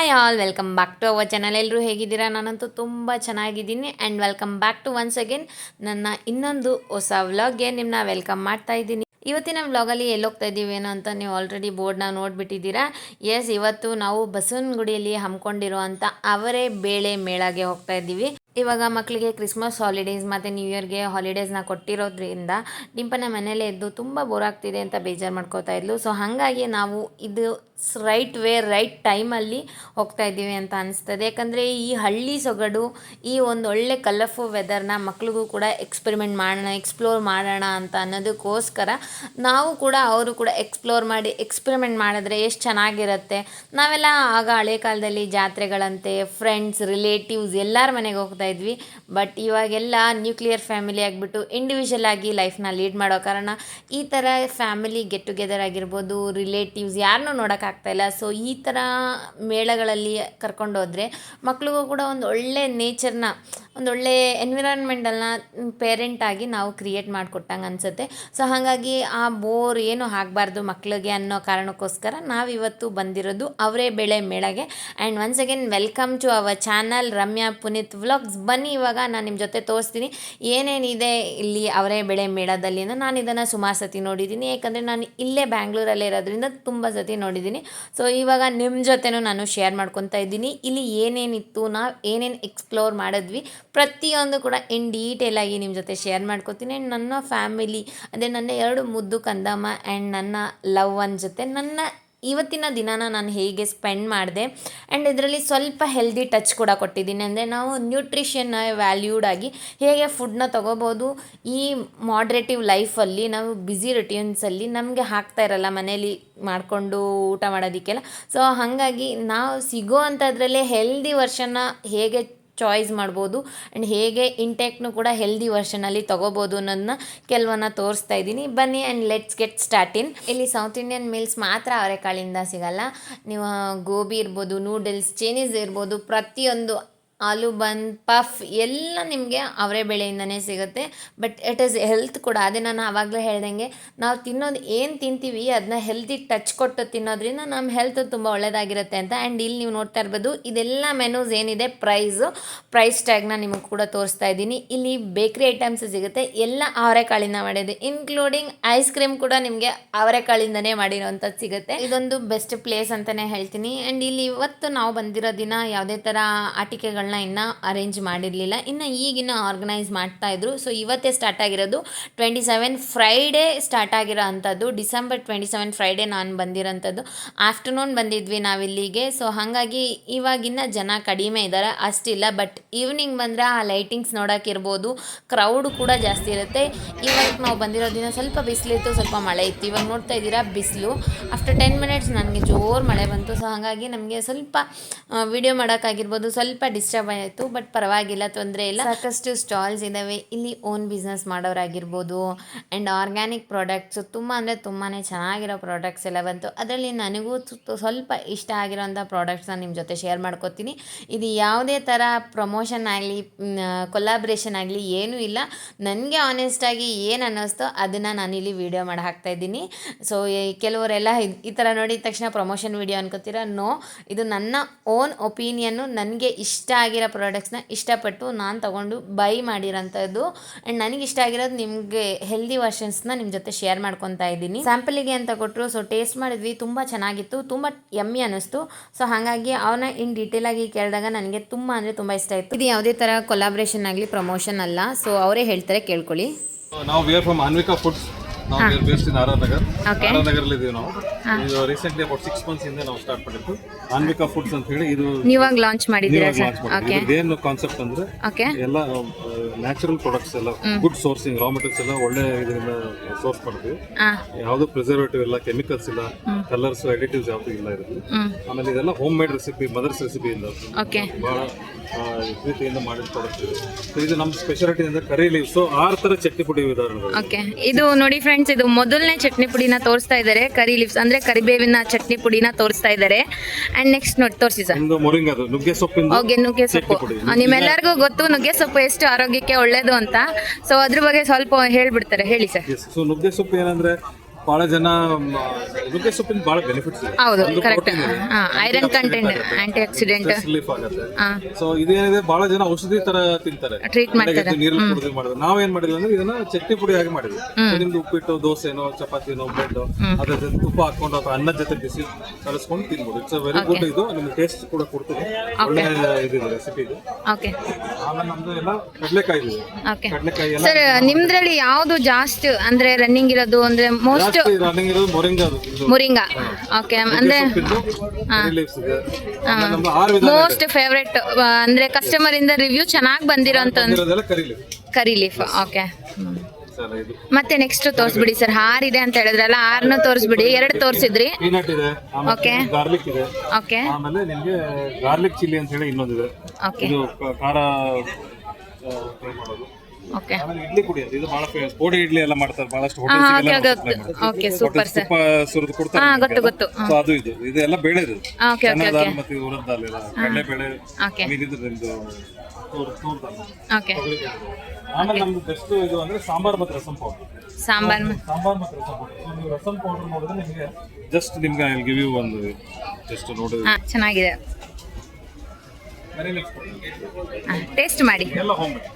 Hi all, welcome back to our channel. ಎಲ್ಲರೂ ಹೇಗಿದ್ದೀರಾ? ನಾನಂತೂ ತುಂಬ ಚೆನ್ನಾಗಿದ್ದೀನಿ and welcome back to once again ನನ್ನ ಇನ್ನೊಂದು ಹೊಸ ವ್ಲಾಗ್ಗೆ ನಿಮ್ಮನ್ನ ವೆಲ್ಕಮ್ ಮಾಡ್ತಾ ಇದ್ದೀನಿ. ಇವತ್ತಿನ ವ್ಲಾಗಲ್ಲಿ ಎಲ್ಲೋಗ್ತಾ ಇದ್ದೀವಿ ಏನೋ ಅಂತ ನೀವು ಆಲ್ರೆಡಿ ಬೋರ್ಡ್ನ ನೋಡಿಬಿಟ್ಟಿದ್ದೀರಾ. ಎಸ್, ಇವತ್ತು ನಾವು ಬಸವನಗುಡಿಯಲ್ಲಿ ಹಮ್ಮಿಕೊಂಡಿರುವಂಥ ಅವರೇ ಬೇಳೆ ಮೇಳಗೆ ಹೋಗ್ತಾ ಇದ್ದೀವಿ. ಇವಾಗ ಮಕ್ಕಳಿಗೆ ಕ್ರಿಸ್ಮಸ್ ಹಾಲಿಡೇಸ್ ಮತ್ತು ನ್ಯೂ ಇಯರ್ಗೆ ಹಾಲಿಡೇಸ್ನ ಕೊಟ್ಟಿರೋದ್ರಿಂದ ಡಿಂಪನ ಮನೇಲೇ ಇದ್ದು ತುಂಬ ಬೋರ್ ಆಗ್ತಿದೆ ಅಂತ ಬೇಜಾರು ಮಾಡ್ಕೋತಾ ಇದ್ಲು. ಸೊ ಹಾಗಾಗಿ ನಾವು ಇದು ರೈಟ್ ವೇ ರೈಟ್ ಟೈಮಲ್ಲಿ ಹೋಗ್ತಾ ಇದ್ದೀವಿ ಅಂತ ಅನಿಸ್ತದೆ. ಯಾಕಂದರೆ ಈ ಹಳ್ಳಿ ಸೊಗಡು, ಈ ಒಂದು ಒಳ್ಳೆ ಕಲರ್ಫುಲ್ ವೆದರ್ನ ಮಕ್ಳಿಗೂ ಕೂಡ ಎಕ್ಸ್ಪ್ಲೋರ್ ಮಾಡೋಣ ಅಂತ ಅನ್ನೋದಕ್ಕೋಸ್ಕರ ನಾವು ಕೂಡ ಅವರು ಕೂಡ ಎಕ್ಸ್ಪೆರಿಮೆಂಟ್ ಮಾಡಿದ್ರೆ ಎಷ್ಟು ಚೆನ್ನಾಗಿರುತ್ತೆ. ನಾವೆಲ್ಲ ಆಗ ಹಳೆ ಕಾಲದಲ್ಲಿ ಜಾತ್ರೆಗಳಂತೆ ಫ್ರೆಂಡ್ಸ್ ರಿಲೇಟಿವ್ಸ್ ಎಲ್ಲರ ಮನೆಗೆ ಹೋಗ್ತಾ ಇದ್ವಿ. ಬಟ್ ಇವಾಗೆಲ್ಲ ನ್ಯೂಕ್ಲಿಯರ್ ಫ್ಯಾಮಿಲಿ ಆಗಿಬಿಟ್ಟು ಇಂಡಿವಿಜುವಲ್ ಆಗಿ ಲೈಫ್ನ ಲೀಡ್ ಮಾಡೋ ಕಾರಣ ಈ ಥರ ಫ್ಯಾಮಿಲಿ ಗೆಟ್ ಟುಗೆದರ್ ಆಗಿರ್ಬೋದು, ರಿಲೇಟಿವ್ಸ್ ಯಾರನ್ನೂ ನೋಡೋಕ್ಕಾಗ್ತಾಯಿಲ್ಲ. ಸೊ ಈ ಥರ ಮೇಳಗಳಲ್ಲಿ ಕರ್ಕೊಂಡೋದ್ರೆ ಮಕ್ಳಿಗೂ ಕೂಡ ಒಂದು ಒಳ್ಳೆ ನೇಚರ್ನ, ಒಂದು ಒಳ್ಳೆ ಎನ್ವಿರಾನ್ಮೆಂಟನ್ನು ಪೇರೆಂಟಾಗಿ ನಾವು ಕ್ರಿಯೇಟ್ ಮಾಡಿಕೊಟ್ಟಂಗೆ ಅನಿಸುತ್ತೆ. ಸೊ ಹಾಗಾಗಿ ಆ ಬೋರ್ ಏನು ಆಗಬಾರ್ದು ಮಕ್ಕಳಿಗೆ ಅನ್ನೋ ಕಾರಣಕ್ಕೋಸ್ಕರ ನಾವಿವತ್ತು ಬಂದಿರೋದು ಅವರೇ ಬೇಳೆ ಮೇಳಗೆ. And once again welcome to our channel Ramya Puneeth vlogs. ಬನ್ನಿ, ಇವಾಗ ನಾನು ನಿಮ್ಮ ಜೊತೆ ತೋರಿಸ್ತೀನಿ ಏನೇನಿದೆ ಇಲ್ಲಿ ಅವರೇ ಬೇಳೆ ಮೇಳದಲ್ಲಿ. ನಾನು ಇದನ್ನು ಸುಮಾರು ಸತಿ ನೋಡಿದ್ದೀನಿ, ಯಾಕಂದರೆ ನಾನು ಇಲ್ಲೇ ಬ್ಯಾಂಗ್ಳೂರಲ್ಲೇ ಇರೋದ್ರಿಂದ ತುಂಬ ಸತಿ ನೋಡಿದ್ದೀನಿ. ಸೊ ಇವಾಗ ನಿಮ್ಮ ಜೊತೆನೂ ನಾನು ಶೇರ್ ಮಾಡ್ಕೊತಾ ಇದ್ದೀನಿ ಇಲ್ಲಿ ಏನೇನಿತ್ತು, ನಾವು ಏನೇನು ಎಕ್ಸ್ಪ್ಲೋರ್ ಮಾಡಿದ್ವಿ ಪ್ರತಿಯೊಂದು ಕೂಡ ಇನ್ ಡೀಟೇಲ್ ಆಗಿ ನಿಮ್ಮ ಜೊತೆ ಶೇರ್ ಮಾಡ್ಕೊತೀನಿ. ಆ್ಯಂಡ್ ನನ್ನ ಫ್ಯಾಮಿಲಿ ಅಂದರೆ ನನ್ನ 2 ಮುದ್ದು ಕಂದಮ್ಮ ಆ್ಯಂಡ್ ನನ್ನ ಲವ್ ಒನ್ ಜೊತೆ ನನ್ನ ಇವತ್ತಿನ ದಿನಾನ ನಾನು ಹೇಗೆ ಸ್ಪೆಂಡ್ ಮಾಡಿದೆ ಆ್ಯಂಡ್ ಇದರಲ್ಲಿ ಸ್ವಲ್ಪ ಹೆಲ್ದಿ ಟಚ್ ಕೂಡ ಕೊಟ್ಟಿದ್ದೀನಿ. ಅಂದರೆ ನಾವು ನ್ಯೂಟ್ರಿಷನ್ನ ವ್ಯಾಲ್ಯೂಡ್ ಆಗಿ ಹೇಗೆ ಫುಡ್ನ ತೊಗೋಬೋದು. ಈ ಮಾಡ್ರೇಟಿವ್ ಲೈಫಲ್ಲಿ ನಾವು ಬ್ಯುಸಿ ರುಟೀನ್ಸಲ್ಲಿ ನಮಗೆ ಆಗ್ತಾ ಇರಲ್ಲ ಮನೇಲಿ ಮಾಡಿಕೊಂಡು ಊಟ ಮಾಡೋದಕ್ಕೆಲ್ಲ. ಸೊ ಹಾಗಾಗಿ ನಾವು ಸಿಗೋ ಅಂಥದ್ರಲ್ಲೇ ಹೆಲ್ದಿ ವರ್ಷನ್ನ ಹೇಗೆ ಚಾಯ್ಸ್ ಮಾಡ್ಬೋದು ಆ್ಯಂಡ್ ಹೇಗೆ ಇಂಟೇಕ್ನು ಕೂಡ ಹೆಲ್ದಿ ವರ್ಷನಲ್ಲಿ ತೊಗೋಬೋದು ಅನ್ನೋದನ್ನ ಕೆಲವನ್ನ ತೋರಿಸ್ತಾ ಇದ್ದೀನಿ. ಬನ್ನಿ and let's get start in. ಇಲ್ಲಿ ಸೌತ್ ಇಂಡಿಯನ್ ಮೀಲ್ಸ್ ಮಾತ್ರ ಅವರೆಕಾಳಿಂದ ಸಿಗಲ್ಲ. ನೀವು ಗೋಬಿ ಇರ್ಬೋದು, ನೂಡಲ್ಸ್, ಚೈನೀಸ್ ಇರ್ಬೋದು, ಪ್ರತಿಯೊಂದು ಆಲೂ ಬನ್, ಪಫ್ ಎಲ್ಲ ನಿಮಗೆ ಅವರೇ ಬೇಳೆಯಿಂದನೇ ಸಿಗುತ್ತೆ. ಬಟ್ ಇಟ್ ಈಸ್ ಹೆಲ್ತ್ ಕೂಡ. ಅದೇ ನಾನು ಆವಾಗಲೇ ಹೇಳ್ದಂಗೆ ನಾವು ತಿನ್ನೋದು ಏನು ತಿಂತೀವಿ ಅದನ್ನ ಹೆಲ್ತಿ ಟಚ್ ಕೊಟ್ಟು ತಿನ್ನೋದ್ರಿಂದ ನಮ್ಮ ಹೆಲ್ತ್ ತುಂಬ ಒಳ್ಳೆಯದಾಗಿರುತ್ತೆ ಅಂತ. ಆ್ಯಂಡ್ ಇಲ್ಲಿ ನೀವು ನೋಡ್ತಾ ಇರ್ಬೋದು ಇದೆಲ್ಲ ಮೆನೂಸ್ ಏನಿದೆ ಪ್ರೈಸ್ ಟ್ಯಾಗ್ನ ನಿಮಗೆ ಕೂಡ ತೋರಿಸ್ತಾ ಇದ್ದೀನಿ. ಇಲ್ಲಿ ಬೇಕ್ರಿ ಐಟಮ್ಸ್ ಸಿಗುತ್ತೆ, ಎಲ್ಲ ಅವರೆಕಾಳಿಂದ ಮಾಡಿದೆ, ಇನ್ಕ್ಲೂಡಿಂಗ್ ಐಸ್ ಕ್ರೀಮ್ ಕೂಡ ನಿಮಗೆ ಅವರೆಕಾಳಿಂದನೇ ಮಾಡಿರೋವಂಥದ್ದು ಸಿಗುತ್ತೆ. ಇದೊಂದು ಬೆಸ್ಟ್ ಪ್ಲೇಸ್ ಅಂತಲೇ ಹೇಳ್ತೀನಿ. ಆ್ಯಂಡ್ ಇಲ್ಲಿ ಇವತ್ತು ನಾವು ಬಂದಿರೋ ದಿನ ಯಾವುದೇ ಥರ ಆಟಿಕೆಗಳನ್ನ ಇನ್ನೂ ಅರೇಂಜ್ ಮಾಡಿರಲಿಲ್ಲ, ಇನ್ನು ಈಗಿನ ಆರ್ಗನೈಸ್ ಮಾಡ್ತಾಯಿದ್ರು. ಸೊ ಇವತ್ತೇ ಸ್ಟಾರ್ಟ್ ಆಗಿರೋದು 27 ಫ್ರೈಡೇ ಸ್ಟಾರ್ಟ್ ಆಗಿರೋ ಅಂಥದ್ದು. ಡಿಸೆಂಬರ್ 27 ಫ್ರೈಡೇ ನಾನು ಬಂದಿರೋಂಥದ್ದು. ಆಫ್ಟರ್ನೂನ್ ಬಂದಿದ್ವಿ ನಾವಿಲ್ಲಿಗೆ. ಸೊ ಹಾಗಾಗಿ ಇವಾಗಿನ್ನ ಜನ ಕಡಿಮೆ ಇದ್ದಾರೆ, ಅಷ್ಟಿಲ್ಲ. ಬಟ್ ಈವ್ನಿಂಗ್ ಬಂದರೆ ಆ ಲೈಟಿಂಗ್ಸ್ ನೋಡೋಕ್ಕಿರ್ಬೋದು, ಕ್ರೌಡ್ ಕೂಡ ಜಾಸ್ತಿ ಇರುತ್ತೆ. ಇವತ್ತು ನಾವು ಬಂದಿರೋ ದಿನ ಸ್ವಲ್ಪ ಬಿಸಿಲಿತ್ತು, ಸ್ವಲ್ಪ ಮಳೆ ಇತ್ತು. ಇವಾಗ ನೋಡ್ತಾ ಇದ್ದೀರಾ ಬಿಸಿಲು. ಆಫ್ಟರ್ 10 ಮಿನಿಟ್ಸ್ ನನಗೆ ಜೋರು ಮಳೆ ಬಂತು. ಸೊ ಹಾಗಾಗಿ ನಮಗೆ ಸ್ವಲ್ಪ ವಿಡಿಯೋ ಮಾಡೋಕ್ಕಾಗಿರ್ಬೋದು ಸ್ವಲ್ಪ ಡಿಸ್ಟರ್ಬ್ ಆಯಿತು. ಬಟ್ ಪರವಾಗಿಲ್ಲ, ತೊಂದರೆ ಇಲ್ಲ. ಸಾಕಷ್ಟು ಸ್ಟಾಲ್ಸ್ ಇದ್ದಾವೆ ಇಲ್ಲಿ. ಓನ್ ಬಿಸ್ನೆಸ್ ಮಾಡೋರಾಗಿರ್ಬೋದು ಆ್ಯಂಡ್ ಆರ್ಗ್ಯಾನಿಕ್ ಪ್ರಾಡಕ್ಟ್ಸು ತುಂಬ ಅಂದರೆ ತುಂಬಾ ಚೆನ್ನಾಗಿರೋ ಪ್ರಾಡಕ್ಟ್ಸ್ ಎಲ್ಲ ಬಂತು. ಅದರಲ್ಲಿ ನನಗೂ ಸ್ವಲ್ಪ ಇಷ್ಟ ಆಗಿರೋಂಥ ಪ್ರಾಡಕ್ಟ್ಸ್ನ ನಿಮ್ಮ ಜೊತೆ ಶೇರ್ ಮಾಡ್ಕೋತೀನಿ. ಇದು ಯಾವುದೇ ಥರ ಪ್ರಮೋಷನ್ ಆಗಲಿ ಕೊಲಾಬ್ರೇಷನ್ ಆಗಲಿ ಏನೂ ಇಲ್ಲ. ನನಗೆ ಆನೆಸ್ಟಾಗಿ ಏನು ಅನ್ನಿಸ್ತೋ ಅದನ್ನು ನಾನಿಲ್ಲಿ ವೀಡಿಯೋ ಮಾಡಿ ಹಾಕ್ತಾಯಿದ್ದೀನಿ. ಸೊ ಕೆಲವರೆಲ್ಲ ಈ ಥರ ನೋಡಿದ ತಕ್ಷಣ ಪ್ರಮೋಷನ್ ವೀಡಿಯೋ ಅನ್ಕೋತೀರ. ನೋ, ಇದು ನನ್ನ ಓನ್ ಒಪಿನಿಯನ್ನು. ನನಗೆ ಇಷ್ಟ ಆಗಿರೋ ಪ್ರಾಡಕ್ಟ್ಸ್ನ ಇಷ್ಟಪಟ್ಟು ನಾನು ತೊಗೊಂಡು ಬೈ ಮಾಡಿರೋಂಥದ್ದು. ಆ್ಯಂಡ್ ನನಗೆ ಇಷ್ಟ ಆಗಿರೋದು ನಿಮಗೆ ಹೆಲ್ದಿ ವರ್ಷನ್ಸ್ನ ನಿಮ್ಮ ಜೊತೆ ಶೇರ್ ಮಾಡ್ಕೊತಾ ಇದ್ದೀನಿ. ಸ್ಯಾಂಪಲಿಗೆ ಅಂತ ಕೊಟ್ಟರು. ಸೊ ಟೇಸ್ಟ್ ಮಾಡಿದ್ವಿ, ತುಂಬ ಚೆನ್ನಾಗಿತ್ತು, ತುಂಬ ಯಮ್ಮಿ ಅನ್ನಿಸ್ತು. ಸೊ ಹಾಗಾಗಿ ಅವನ್ನ ಇನ್ ಡೀಟೇಲ್ ಆಗಿ ಕೇಳಿದಾಗ ನನಗೆ ತುಂಬ ಅಂದರೆ ತುಂಬ ಇಷ್ಟ ಆಯಿತು. ಇದು ಯಾವುದೇ ಥರ ಕೊಲಾಬ್ರೇಷನ್ ಆಗಲಿ ಪ್ರಮೋಷನ್ ಅಲ್ಲ. ಸೊ ಅವರೇ ಹೇಳ್ತಾರೆ, ಕೇಳ್ಕೊಳ್ಳಿ. ನಾವು we are from Anvika foods. ನಾವು based in R Nagar. R ನಗರಲ್ಲಿ ಇದೀವಿ ನಾವು. ಇದು ರೀಸೆಂಟ್ಲಿ ಅಬೌಟ್ 6 months ಹಿಂದೆ ನಾವು ಸ್ಟಾರ್ಟ್ ಮಾಡಿದ್ದು ಅನ್ವಿಕಾ ಫುಡ್ಸ್ ಅಂತ ಹೇಳಿ. ಇದು ನೀವಾಗ ಲಾಂಚ್ ಮಾಡಿದ್ದೀರಾ ಸರ್? ಓಕೆ. ಏನು ಕಾನ್ಸೆಪ್ಟ್ ಅಂದ್ರೆ ಎಲ್ಲ ನ್ಯಾಚುರಲ್ ಪ್ರಾಡಕ್ಟ್ಸ್ ಎಲ್ಲ ಗುಡ್ ಸೋರ್ಸಿಂಗ್, ರಾ ಮೆಟೀರಿಯಲ್ಸ್ ಎಲ್ಲ ಒಳ್ಳೆ ಇದರಿಂದ ಸೋರ್ಸ್ ಮಾಡ್ತೀವಿ. ಯಾವುದು ಪ್ರಿಸರ್ವೇಟಿವ್ ಇಲ್ಲ, ಕೆಮಿಕಲ್ಸ್ ಇಲ್ಲ, ಕಲರ್ಸ್, ಅಡಿಟಿವ್ಸ್ ಯಾವುದು ಇಲ್ಲ ಇದರಲ್ಲಿ. ಆಮೇಲೆ ಇದೆಲ್ಲ homemade recipe, mother's recipe ಇಂದ ಬಹಳ ಪ್ರೀತಿಯಿಂದ ಮಾಡಿದ ಪ್ರಾಡಕ್ಟ್ ಇದೆ. ಇದು ನಮ್ಮ ಸ್ಪೆಷಾಲಿಟಿ ಅಂದ್ರೆ ಕರಿ ಲೀವ್ಸ್, 6 ಥರ ಚಟ್ನಿ ಪುಡಿ ಉದಾಹರಣೆ. ಓಕೆ, ಇದು ನೋಡಿ ಫ್ರೆಂಡ್ಸ್, ಇದು ಮೊದಲನೇ ಚಟ್ನಿ ಪುಡಿನ ತೋರಿಸ್ತಾ ಇದ್ದಾರೆ. ಕರಿ ಲೀವ್ಸ್ ಅಂದ್ರೆ ಕರಿಬೇವಿನ ಚಟ್ನಿ ಪುಡಿನ ತೋರಿಸ್ತಾ ಇದ್ದಾರೆ. ಅಂಡ್ ನೆಕ್ಸ್ಟ್ ನೋಡಿ ತೋರಿಸಿ ಸರ್. ಒಂದು ಮೊರಿಂಗಾ, ನುಗ್ಗೆ ಸೊಪ್ಪಿಂದ. ಓಕೆ, ನುಗ್ಗೆ ಸೊಪ್ಪು ನಿಮ್ಮೆಲ್ಲರಿಗೂ ಗೊತ್ತು ನುಗ್ಗೆ ಸೊಪ್ಪು ಎಷ್ಟು ಆರೋಗ್ಯಕ್ಕೆ ಒಳ್ಳೇದು ಅಂತ. ಸೊ ಅದ್ರ ಬಗ್ಗೆ ಸ್ವಲ್ಪ ಹೇಳ್ಬಿಡ್ತಾರೆ, ಹೇಳಿ ಸರ್. ಸೊ ನುಗ್ಗೆ ಸೊಪ್ಪು ಏನಂದ್ರೆ ಬಹಳ ಜನ ನುಗ್ಗೆ ಸೊಪ್ಪಿನ ಬಹಳ ಬೆನಿಫಿಟ್ಸ್ ಇದೆ. ಹೌದು ಒಂದು ಕರೆಕ್ಟ್. protein ಇದೆ, iron content, antioxidant, stress relief ಆಗುತ್ತೆ. ಸೊ ಇದೇನಿದೆ ಬಹಳ ಜನ ಔಷಧಿ ತರ ತಿಂತಾರೆ, ಟ್ರೀಟ್ ಮಾಡ್ತಾರೆ. ನೀರಲ್ಲಿ ಕುಡಿದು ಮಾಡಿದ್ರು. ನಾವೇನ್ ಮಾಡಿದ್ವಿ ಅಂದ್ರೆ ಇದನ್ನ ಚಟ್ನಿ ಪುಡಿ ಆಗಿ ಮಾಡಿದ್ವಿ. So ನಿಮ್ದು ಉಪ್ಪಿಟ್ಟು, ದೋಸೆನೋ, ಚಪಾತಿನೋ, ಬ್ರೆಡ್ ಅದ್ರ ಜೊತೆ ತುಪ್ಪ ಹಾಕೊಂಡು ಅಥವಾ ಅನ್ನದ ಜೊತೆ ಬಿಸಿ ಕಲಿಸ್ಕೊಂಡು ತಿನ್ಬೋದು. It's very good. ಇದು ನಿಮ್ಗೆ ಟೇಸ್ಟ್ ಕೂಡ ಕೊಡ್ತದೆ, ಒಳ್ಳೆ ಇದಿದೆ ರೆಸಿಪಿ ಇದು. ಓಕೆ ಆಮೇಲೆ ನಮ್ದು ಎಲ್ಲ ಕಡಲೆಕಾಯಿ ಇದೆ. ಓಕೆ ಕಡಲೆಕಾಯಿ ಎಲ್ಲ ಸರ್, ನಿಮ್ದ್ರಲ್ಲಿ ಯಾವ್ದು ಜಾಸ್ತಿ ಅಂದ್ರೆ ರನ್ನಿಂಗ್ ಇರೋದು ಅಂದ್ರೆ ಮೋಸ್ಟ್ ಜಾಸ್ತಿ ರನ್ನಿಂಗ್ ಇರೋದು ಮೊರಿಂಗಾ. ಮುರಿಂಗಾ. ಓಕೆ ಅಂದ್ರೆ ಲೀವ್ಸ್ ಇದೆ. ಆಮೇಲೆ ನಮ್ದು 6 ವಿಧ ಮೋಸ್ಟ್ ಫೇವ್ರೆಟ್ ಅಂದ್ರೆ ಕಸ್ಟಮರ್ ಇಂದ ರಿವ್ಯೂ ಚೆನ್ನಾಗಿ ಬಂದಿರೋಂತ ಇರೋದೆಲ್ಲ ಕರಿ ಲೀಫ್ ಕರಿ ಲೀಫ್. Okay sir. ಇದು ಮತ್ತೆ ನೆಕ್ಸ್ಟ್ ತೋರಿಸ್ಬಿಡಿ ಸರ್. 6 ಇದೆ ಅಂತ ಹೇಳಿದ್ರಲ್ಲ, 6ನು ತೋರಿಸ್ಬಿಡಿ. 2 ತೋರಿಸಿದ್ರಿ. ಪೀನಟ್ ಇದೆ, ಓಕೆ ಗಾರ್ಲಿಕ್ ಇದೆ, ಓಕೆ ಆಮೇಲೆ ನಿಮ್ಗೆ ಗಾರ್ಲಿಕ್ ಚಿಲ್ಲಿ ಅಂತ ಹೇಳಿ ಇನ್ನೊಂದಿದೆ. ಓಕೆ ಇದು ಖಾರ ಫ್ರೈ ಮಾಡೋದು. ಓಕೆ ಆಮೇಲೆ ಇಡ್ಲಿ ಪುಡಿ ಅದು, ಇದು ಬಹಳ ಫೇಮಸ್. ಪೋಡಿ ಇಡ್ಲಿ ಎಲ್ಲ ಮಾಡ್ತಾರೆ ಬಹಳಷ್ಟು okay hotels. Okay super sir. ತುಪ್ಪ ಸುರಿದು ಕೊಡ್ತಾರೆ. ಗೊತ್ತು ಗೊತ್ತು. ಸೊ ಅದು ಇದೆಲ್ಲ ಬೇಳೆದು ಓಕೆ ಓಕೆ ದಾಲ್ ಮತ್ತೆ ಉರದ್ ದಾಲ್ ಇಲ್ಲ, ಕಡಲೆ ಬೇಳೆ, ಓಕೆ ಇದಿದ್ದು ನಿಮ್ದು ತೂರ್ ದಾಲ್. ಓಕೆ ಆಮೇಲೆ ನಮ್ದು ಬೆಸ್ಟ್ ಇದು ಅಂದ್ರೆ ಸಾಂಬಾರ್ ಮತ್ತೆ ರಸಂ ಪೌಡರ್. ಸಾಂಬಾರ್ ಸಾಂಬಾರ್ ಮತ್ತೆ ರಸಂ ಪೌಡರ್. ನೀವು ರಸಂ ಪೌಡರ್ ನೋಡಿದ್ರೆ ನಿಮಗೆ ಜಸ್ಟ್ ನಿಮ್ಗೆ ಐ ಗಿವ್ ಯು ಒಂದು ಜಸ್ಟ್ ನೋಡಿದ್ರೆ ಚೆನ್ನಾಗಿದೆ. ವೆರಿ ನೆಕ್ಸ್ಟ್ ಟೇಸ್ಟ್ ಮಾಡಿ. ಎಲ್ಲ ಹೋಮ್ ಮೇಡ್.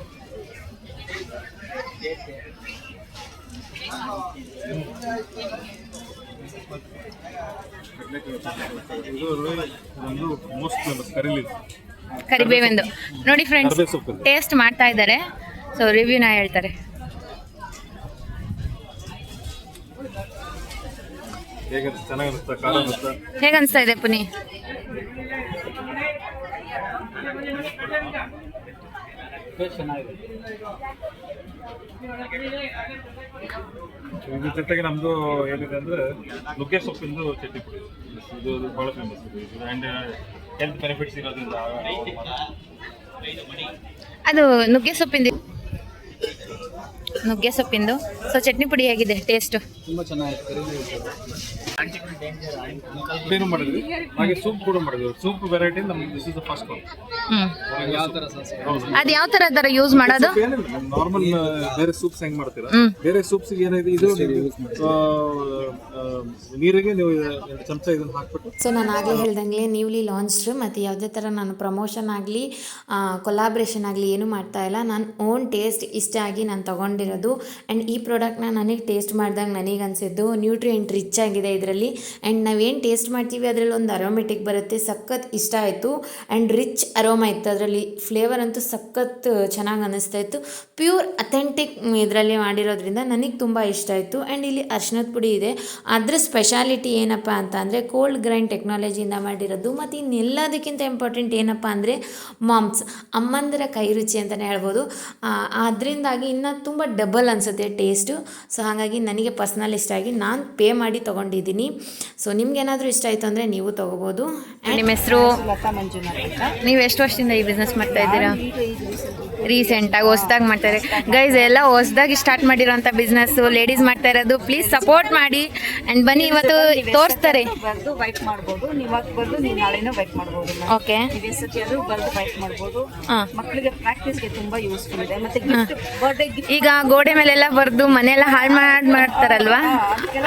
ಇದು ಮೋಸ್ಟ್ ಫೇಮಸ್ ಕರಿ ಲೀಫ್, ಕರಿಬೇವೆಂದು ನೋಡಿ ಫ್ರೆಂಡ್ಸ್, ಕರಿಬೇವು ಸೊಪ್ಪು. ಟೇಸ್ಟ್ ಮಾಡ್ತಾ ಇದ್ದಾರೆ. ಸೊ ರಿವ್ಯೂನ ಹೇಳ್ತಾರೆ. ಹೇಗೆ ಚೆನ್ನಾಗಿರುತ್ತೆ, ಖಾರ ಇರುತ್ತೆ. ಹೇಗೆ ಅನಿಸ್ತಾ ಇದೆ ಪುನಿ? ಇದ್ರ ಜೊತೆಗೆ ನಮ್ದು ಏನಿದೆ ಅಂದ್ರೆ ನುಗ್ಗೆ ಸೊಪ್ಪಿಂದು ಚಟ್ನಿ ಪುಡಿ. ಇದು ಬಹಳ ಫೇಮಸ್ ಇದೆ ಆ್ಯಂಡ್ ಹೆಲ್ತ್ ಬೆನಿಫಿಟ್ಸ್ ಇರೋದ್ರಿಂದ. ಅದು ನುಗ್ಗೆ ಸೊಪ್ಪಿಂದು ಸೊ ಚಟ್ನಿ ಪುಡಿ ಹೇಗಿದೆ ಟೇಸ್ಟ್? ತುಂಬಾ ಚೆನ್ನಾಗಿದೆ. ಏನು ಮಾಡಿದ್ವಿ, ಹಾಗೆ ಸೂಪ್ ಕೂಡ ಮಾಡಿದ್ವಿ. ಸೂಪ್ ವೆರೈಟಿ ನಮ್ಗೆ this is the first one. ಅದು ಯಾವ ತರ ಯೂಸ್ ಮಾಡೋದು? ನಾರ್ಮಲ್ ಬೇರೆ ಸೂಪ್ಸ್ ಹೆಂಗ್ ಮಾಡ್ತೀರಾ, ಬೇರೆ ಸೂಪ್ಸ್ ಏನಿದೆ ಇದು ನೀರಿಗೆ ನೀವು 2 ಚಮಚ ಇದನ್ನ ಹಾಕ್ಬಿಟ್ಟು. ಸೊ ನಾನು ಆಗಲೇ ಹೇಳ್ದಂಗೆ ನ್ಯೂಲಿ ಲಾಂಚ್ಡ್ ಮತ್ತು ಯಾವುದೇ ಥರ ನಾನು ಪ್ರಮೋಷನ್ ಆಗಲಿ ಕೊಲಾಬ್ರೇಷನ್ ಆಗಲಿ ಏನೂ ಮಾಡ್ತಾ ಇಲ್ಲ. ನನ್ನ ಓನ್ ಟೇಸ್ಟ್ ಇಷ್ಟ ಆಗಿ ನಾನು ತೊಗೊಂಡಿರೋದು. ಆ್ಯಂಡ್ ಈ ಪ್ರಾಡಕ್ಟ್ನ ನನಗೆ ಟೇಸ್ಟ್ ಮಾಡಿದಾಗ ನನಗೆ ಅನಿಸಿದ್ದು ನ್ಯೂಟ್ರಿಯೆಂಟ್ ರಿಚ್ ಆಗಿದೆ ಇದರಲ್ಲಿ. ಆ್ಯಂಡ್ ನಾವೇನು ಟೇಸ್ಟ್ ಮಾಡ್ತೀವಿ ಅದರಲ್ಲಿ ಒಂದು ಅರೋಮೆಟಿಕ್ ಬರುತ್ತೆ, ಸಖತ್ ಇಷ್ಟ ಆಯಿತು. ಆ್ಯಂಡ್ ರಿಚ್ ಅರೋಮಾ ಇತ್ತು ಅದರಲ್ಲಿ, ಫ್ಲೇವರ್ ಅಂತೂ ಸಖತ್ ಚೆನ್ನಾಗಿ ಅನ್ನಿಸ್ತಾ ಇತ್ತು. ಪ್ಯೂರ್ ಅಥೆಂಟಿಕ್ ಇದರಲ್ಲಿ ಮಾಡಿರೋದ್ರಿಂದ ನನಗೆ ತುಂಬ ಇಷ್ಟ ಆಯಿತು. ಆ್ಯಂಡ್ ಇಲ್ಲಿ ಅರ್ಶಿನದ ಪುಡಿ ಇದೆ. ಅದರ ಸ್ಪೆಷಾಲಿಟಿ ಏನಪ್ಪ ಅಂತ ಅಂದರೆ ಕೋಲ್ಡ್ ಗ್ರೈಂಡ್ ಟೆಕ್ನಾಲಜಿಯಿಂದ ಮಾಡಿರೋದು. ಮತ್ತು ಇನ್ನೆಲ್ಲದಕ್ಕಿಂತ ಇಂಪಾರ್ಟೆಂಟ್ ಏನಪ್ಪ ಅಂದರೆ ಮಾಮ್ಸ್, ಅಮ್ಮಂದಿರ ಕೈ ರುಚಿ ಅಂತಲೇ ಹೇಳ್ಬೋದು. ಅದರಿಂದಾಗಿ ಇನ್ನೂ ತುಂಬ ಡಬಲ್ ಅನಿಸುತ್ತೆ ಟೇಸ್ಟು. ಸೊ ಹಾಗಾಗಿ ನನಗೆ ಪರ್ಸ್ನಲ್ ಇಷ್ಟ ಆಗಿ ನಾನು ಪೇ ಮಾಡಿ ತೊಗೊಂಡಿದ್ದೀನಿ. ಸೊ ನಿಮ್ಗೇನಾದರೂ ಇಷ್ಟ ಆಯಿತು ಅಂದರೆ ನೀವು ತೊಗೋಬೋದು. ನಿಮ್ಮ ಹೆಸರು? ನೀವು ಎಷ್ಟು ವರ್ಷದಿಂದ ಈ ಬಿಸ್ನೆಸ್ ಮಾಡ್ತಾ ಇದ್ದೀರಾ? ರೀಸೆಂಟಾಗಿ ಹೊಸ್ದಾಗಿ ಮಾಡ್ತಾರೆ ಗೈಸ್, ಎಲ್ಲ ಹೊಸ್ದಾಗಿ ಸ್ಟಾರ್ಟ್ ಮಾಡಿರೋಂಥ ಬಿಸ್ನೆಸ್ಸು, ಲೇಡೀಸ್ ಮಾಡ್ತಾ ಇರೋದು. ಪ್ಲೀಸ್ ಸಪೋರ್ಟ್ ಮಾಡಿ ಆ್ಯಂಡ್ ಬನ್ನಿ, ಇವತ್ತು ತೋರಿಸ್ತಾರೆ. ಬರ್ದು ವೈಟ್ ಮಾಡ್ಬೋದು, ನೀವಾಗ ಬರ್ದು ನೀವು ನಾಳೆನೂ ವೈಟ್ ಮಾಡ್ಬೋದು. ಓಕೆ, ಇದೇ ಸತಿ ಅದು ಬರ್ದು ವೈಟ್ ಮಾಡ್ಬೋದು. ಹಾಂ, ಮಕ್ಕಳಿಗೆ ಪ್ರಾಕ್ಟೀಸ್ಗೆ ತುಂಬಾ ಯೂಸ್ಫುಲ್ ಇದೆ. ಮತ್ತೆ ಗಿಫ್ಟ್, ಬರ್ಡೇ ಗಿಫ್ಟ್. ಈಗ ಗೋಡೆ ಮೇಲೆಲ್ಲ ಬರೆದು ಮನೆಯೆಲ್ಲ ಹಾಳು ಮಾಡ್ತಾರಲ್ವಾ,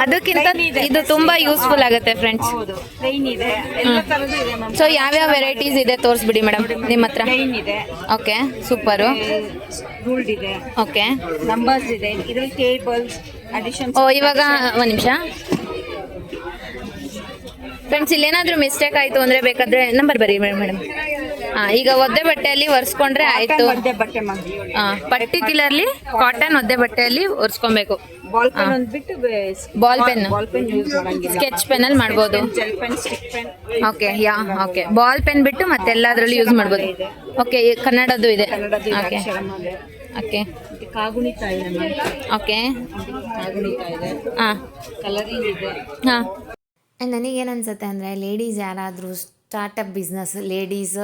ಅದಕ್ಕಿಂತ ಇದು ತುಂಬಾ ಯೂಸ್ಫುಲ್ ಆಗುತ್ತೆ ಫ್ರೆಂಡ್ಸ್. ಹೌದು, ಪ್ಲೈನ್ ಇದೆ, ಎಲ್ಲ ತರದ್ದು ಇದೆ ಮ್ಯಾಮ್. ಸೊ ಯಾವ್ಯಾವ ವೆರೈಟೀಸ್ ಇದೆ ತೋರಿಸ್ಬಿಡಿ ಮೇಡಮ್ ನಿಮ್ಮ ಹತ್ರ. ಪ್ಲೈನ್ ಇದೆ, ಓಕೆ ಸೂಪರು. ರೂಲ್ಡ್ ಇದೆ, ಓಕೆ, ನಂಬರ್ಸ್ ಇದೆ, ಇದ್ರಲ್ಲಿ ಟೇಬಲ್ಸ್ ಅಡಿಷನ್. ಓ ಇವಾಗ ಒಂದು ನಿಮಿಷ ಫ್ರೆಂಡ್ಸ್, ಇಲ್ಲೇನಾದರೂ ಮಿಸ್ಟೇಕ್ ಆಯಿತು ಅಂದರೆ ಬೇಕಾದರೆ ನಂಬರ್ ಬರೀ ಮೇಡಮ್. ಹಾಂ, ಈಗ ಒದ್ದೆ ಬಟ್ಟೆಯಲ್ಲಿ ಒರೆಸ್ಕೊಂಡ್ರೆ ಆಯಿತು. ಒದ್ದೆ ಬಟ್ಟೆ ಮಾಡಿ. ಹಾಂ, ಪರ್ಟಿಕ್ಯುಲರ್ಲಿ ಕಾಟನ್ ಒದ್ದೆ ಬಟ್ಟೆಯಲ್ಲಿ ಒರೆಸ್ಕೊಬೇಕು. ಬಾಲ್ ಪೆನ್ ಅಂದ್ಬಿಟ್ಟು ಬಾಲ್ ಪೆನ್ ಯೂಸ್ ಮಾಡಂಗಿಲ್ಲ. ಸ್ಕೆಚ್ ಪೆನ್ನಲ್ಲಿ ಮಾಡ್ಬೋದು. Gel pen, stick pen. Okay, okay, ball pen ಬಿಟ್ಟು ಮತ್ತೆಲ್ಲದರಲ್ಲೂ ಯೂಸ್ ಮಾಡ್ಬೋದು. ಓಕೆ, ಕನ್ನಡದ್ದು ಇದೆ. ಓಕೆ ಓಕೆ, ಕಾಗುಣಿತ ಇದೆ ಮ್ಯಾಮ್. ಓಕೆ, ಕಾಗುಣಿತ ಇದೆ, ಹಾಂ, ಕಲರಿಂಗ್ ಇದೆ. ಹಾಂ. ನನಗೇನು ಅನ್ಸುತ್ತೆ ಅಂದರೆ ಲೇಡೀಸ್ ಯಾರಾದರೂ ಸ್ಟಾರ್ಟಪ್ ಬಿಸ್ನೆಸ್ ಲೇಡೀಸ್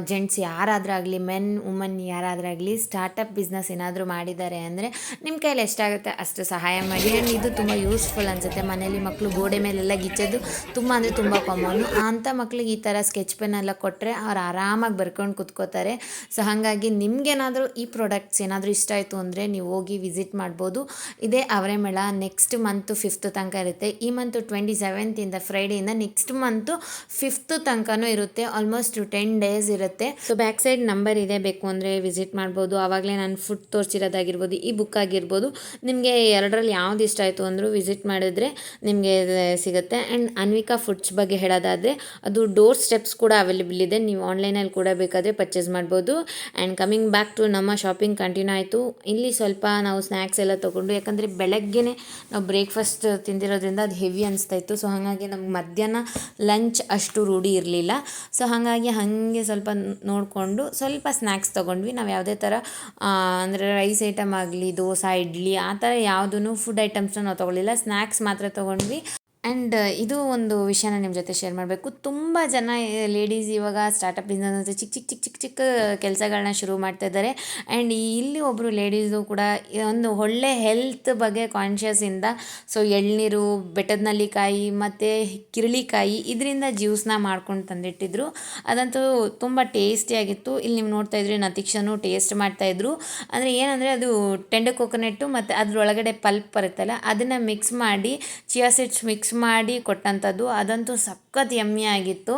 ಜೆಂಟ್ಸ್ ಯಾರಾದ್ರಾಗಲಿ ಮೆನ್ ವುಮನ್ ಯಾರಾದ್ರಾಗಲಿ ಸ್ಟಾರ್ಟಪ್ ಬಿಸ್ನೆಸ್ ಏನಾದರೂ ಮಾಡಿದ್ದಾರೆ ಅಂದರೆ ನಿಮ್ಮ ಕೈಯಲ್ಲಿ ಎಷ್ಟಾಗುತ್ತೆ ಅಷ್ಟು ಸಹಾಯ ಮಾಡಿ. ಆ್ಯಂಡ್ ಇದು ತುಂಬ ಯೂಸ್ಫುಲ್ ಅನಿಸುತ್ತೆ. ಮನೇಲಿ ಮಕ್ಕಳು ಗೋಡೆ ಮೇಲೆಲ್ಲ ಗಿಚ್ಚೋದು ತುಂಬ ಅಂದರೆ ತುಂಬ ಕಾಮನ್ನು. ಅಂಥ ಮಕ್ಳಿಗೆ ಈ ಥರ ಸ್ಕೆಚ್ ಪೆನ್ ಎಲ್ಲ ಕೊಟ್ಟರೆ ಅವ್ರು ಆರಾಮಾಗಿ ಬರ್ಕೊಂಡು ಕೂತ್ಕೋತಾರೆ. ಸೊ ಹಾಗಾಗಿ ನಿಮಗೇನಾದರೂ ಈ ಪ್ರಾಡಕ್ಟ್ಸ್ ಏನಾದರೂ ಇಷ್ಟ ಆಯಿತು ಅಂದರೆ ನೀವು ಹೋಗಿ ವಿಸಿಟ್ ಮಾಡ್ಬೋದು. ಇದೇ ಅವರೇ ಮೇಳ ನೆಕ್ಸ್ಟ್ ಮಂತು 5th ತನಕ ಇರುತ್ತೆ. ಈ month 27th ಫ್ರೈಡೆಯಿಂದ next month 5th ತನಕನೂ ಇರುತ್ತೆ. ಆಲ್ಮೋಸ್ಟ್ 10 days ಇರುತ್ತೆ. ಸೊ ಬ್ಯಾಕ್ ಸೈಡ್ ನಂಬರ್ ಇದೆ, ಬೇಕು ಅಂದರೆ ವಿಸಿಟ್ ಮಾಡ್ಬೋದು. ಆವಾಗಲೇ ನಾನು ಫುಡ್ ತೋರಿಸಿರೋದಾಗಿರ್ಬೋದು, ಈ ಬುಕ್ ಆಗಿರ್ಬೋದು, ನಿಮಗೆ ಎರಡರಲ್ಲಿ ಯಾವ್ದು ಇಷ್ಟ ಆಯಿತು ಅಂದರೂ ವಿಸಿಟ್ ಮಾಡಿದ್ರೆ ನಿಮಗೆ ಸಿಗುತ್ತೆ. ಆ್ಯಂಡ್ ಅನ್ವಿಕಾ ಫುಡ್ಸ್ ಬಗ್ಗೆ ಹೇಳೋದಾದರೆ ಅದು ಡೋರ್ ಸ್ಟೆಪ್ಸ್ ಕೂಡ ಅವೈಲೇಬಲ್ ಇದೆ. ನೀವು ಆನ್ಲೈನಲ್ಲಿ ಕೂಡ ಬೇಕಾದರೆ ಪರ್ಚೇಸ್ ಮಾಡ್ಬೋದು. ಆ್ಯಂಡ್ ಕಮಿಂಗ್ ಬ್ಯಾಕ್ ಟು ನಮ್ಮ ಶಾಪಿಂಗ್ ಕಂಟಿನ್ಯೂ ಆಯಿತು. ಇಲ್ಲಿ ಸ್ವಲ್ಪ ನಾವು ಸ್ನ್ಯಾಕ್ಸ್ ಎಲ್ಲ ತೊಗೊಂಡು, ಯಾಕಂದರೆ ಬೆಳಗ್ಗೆನೇ ನಾವು ಬ್ರೇಕ್ಫಾಸ್ಟ್ ತಿಂದಿರೋದ್ರಿಂದ ಅದು ಹೆವಿ ಅನಿಸ್ತಾ ಇತ್ತು. ಸೊ ಹಾಗಾಗಿ ನಮ್ಗೆ ಮಧ್ಯಾಹ್ನ ಲಂಚ್ ಅಷ್ಟು ರೂಢಿ ಇರಲಿಲ್ಲ. ಸೊ ಹಾಗಾಗಿ ಹಾಗೆ ಸ್ವಲ್ಪ ನೋಡಿಕೊಂಡು ಸ್ವಲ್ಪ ಸ್ನ್ಯಾಕ್ಸ್ ತೊಗೊಂಡ್ವಿ. ನಾವು ಯಾವುದೇ ಥರ ಅಂದರೆ ರೈಸ್ ಐಟಮ್ ಆಗಲಿ, ದೋಸೆ, ಇಡ್ಲಿ ಆ ಥರ ಯಾವುದೂ ಫುಡ್ ಐಟಮ್ಸ್ನ ನಾವು ತೊಗೊಳ್ಳಿಲ್ಲ. ಸ್ನ್ಯಾಕ್ಸ್ ಮಾತ್ರ ತೊಗೊಂಡ್ವಿ. ಆ್ಯಂಡ್ ಇದು ಒಂದು ವಿಷಯನ ನಿಮ್ಮ ಜೊತೆ ಶೇರ್ ಮಾಡಬೇಕು. ತುಂಬ ಜನ ಲೇಡೀಸ್ ಇವಾಗ ಸ್ಟಾರ್ಟಪ್ ಬಿಸ್ನೆಸ್ ಅಂತ ಚಿಕ್ಕ ಕೆಲಸಗಳನ್ನ ಶುರು ಮಾಡ್ತಾ ಇದ್ದಾರೆ. ಆ್ಯಂಡ್ ಇಲ್ಲಿ ಒಬ್ಬರು ಲೇಡೀಸು ಕೂಡ ಒಂದು ಒಳ್ಳೆ ಹೆಲ್ತ್ ಬಗ್ಗೆ ಕಾನ್ಷಿಯಸ್ಸಿಂದ ಸೊ ಎಳ್ನೀರು, ಬೆಟ್ಟದ ನಲ್ಲಿಕಾಯಿ ಮತ್ತು ಕಿರಳಿಕಾಯಿ ಇದರಿಂದ ಜ್ಯೂಸ್ನ ಮಾಡ್ಕೊಂಡು ತಂದಿಟ್ಟಿದ್ರು. ಅದಂತೂ ತುಂಬ ಟೇಸ್ಟಿಯಾಗಿತ್ತು. ಇಲ್ಲಿ ನೀವು ನೋಡ್ತಾ ಇದ್ರಿ ನತೀಕ್ಷನು ಟೇಸ್ಟ್ ಮಾಡ್ತಾಯಿದ್ರು. ಅಂದರೆ ಏನಂದರೆ ಅದು ಟೆಂಡ ಕೊಕೊನೆಟ್ಟು ಮತ್ತು ಅದ್ರೊಳಗಡೆ ಪಲ್ಪ್ ಬರುತ್ತಲ್ಲ ಅದನ್ನು ಮಿಕ್ಸ್ ಮಾಡಿ ಚಿಯಾ ಸೀಡ್ಸ್ ಮಿಕ್ಸ್ ಮಾಡಿ ಕೊಟ್ಟಂಥದ್ದು. ಅದಂತೂ ಸಖತ್ ಯಮ್ಮಿ ಆಗಿತ್ತು.